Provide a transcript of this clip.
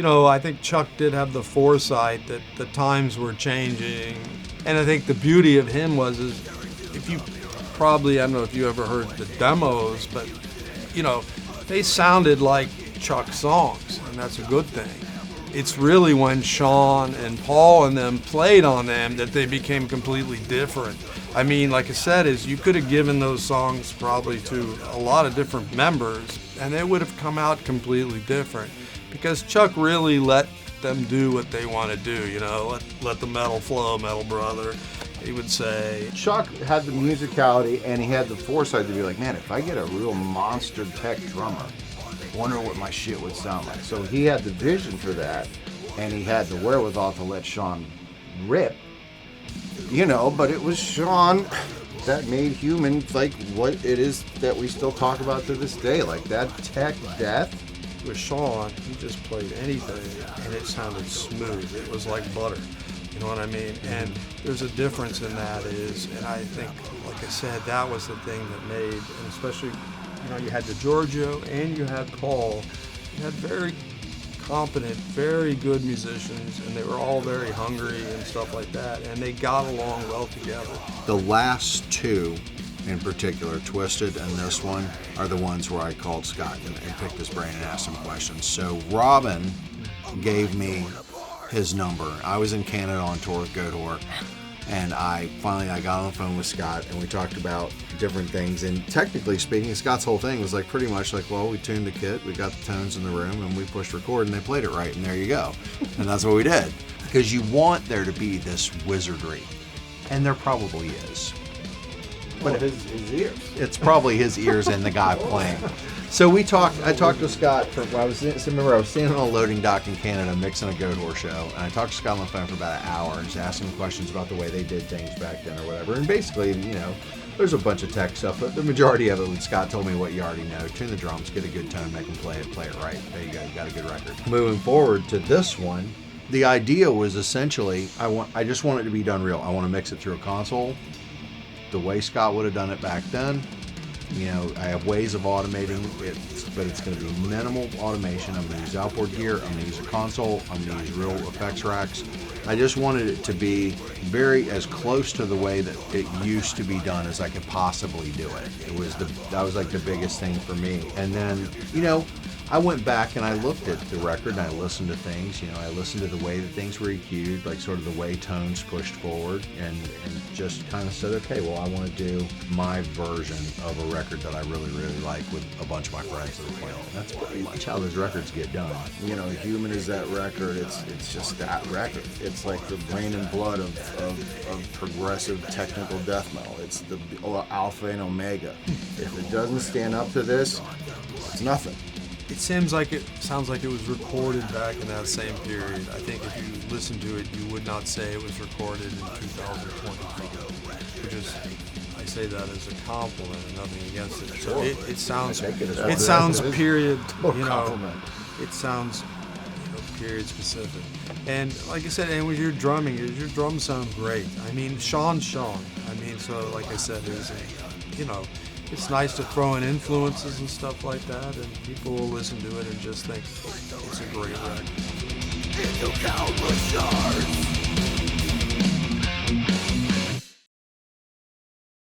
I think Chuck did have the foresight that the times were changing. And I think the beauty of him is if you probably, I don't know if you ever heard the demos, but, they sounded like Chuck songs, and that's a good thing. It's really when Sean and Paul and them played on them that they became completely different. I mean, like I said, you could have given those songs probably to a lot of different members, and they would have come out completely different. Because Chuck really let them do what they want to do, let the metal flow, metal brother, he would say. Chuck had the musicality, and he had the foresight to be like, man, if I get a real monster tech drummer, I wonder what my shit would sound like. So he had the vision for that, and he had the wherewithal to let Sean rip, but it was Sean that made Human like what it is that we still talk about to this day, like that tech death. With Sean, he just played anything, and it sounded smooth. It was like butter, you know what I mean? And there's a difference in that and I think, like I said, that was the thing that made, and especially, you had the Giorgio and you had Paul. You had very competent, very good musicians, and they were all very hungry and stuff like that, and they got along well together. The last two, in particular, Twisted and this one, are the ones where I called Scott and picked his brain and asked him questions. So Robin gave me his number. I was in Canada on tour with Go Tour, and I got on the phone with Scott, and we talked about different things. And technically speaking, Scott's whole thing was like pretty much like, well, we tuned the kit, we got the tones in the room, and we pushed record, and they played it right, and there you go. And that's what we did. Because you want there to be this wizardry, and there probably is. But his ears. It's probably his ears and the guy playing. So I talked to Scott I was standing on a loading dock in Canada mixing a Go Tour show, and I talked to Scott on the phone for about an hour and just asked him questions about the way they did things back then or whatever. And basically, there's a bunch of tech stuff, but the majority of it, Scott told me what you already know. Tune the drums, get a good tone, make them play it right. There you go, you got a good record. Moving forward to this one, the idea was essentially, I just want it to be done real. I want to mix it through a console, the way Scott would have done it back then. I have ways of automating it, but it's going to be minimal automation. I'm going to use outboard gear. I'm going to use a console. I'm going to use real effects racks. I just wanted it to be very as close to the way that it used to be done as I could possibly do it. That was like the biggest thing for me. And then, I went back and I looked at the record and I listened to things. I listened to the way that things were EQ'd, like sort of the way tones pushed forward, and just kind of said, okay, well, I want to do my version of a record that I really, really like with a bunch of my friends that are playing. And that's pretty much how those records get done. Human is that record. It's just that record. It's like the brain and blood of progressive technical death metal. It's the alpha and omega. If it doesn't stand up to this, it's nothing. It sounds like it was recorded back in that same period. I think if you listen to it, you would not say it was recorded in 2024. Which is, I say that as a compliment and nothing against it. So it sounds period, it sounds period specific. And like I said, and with your drumming, your drums sound great. I mean, Sean. I mean, so like I said, there's it's nice to throw in influences and stuff like that, and people will listen to it and just think it's a great record.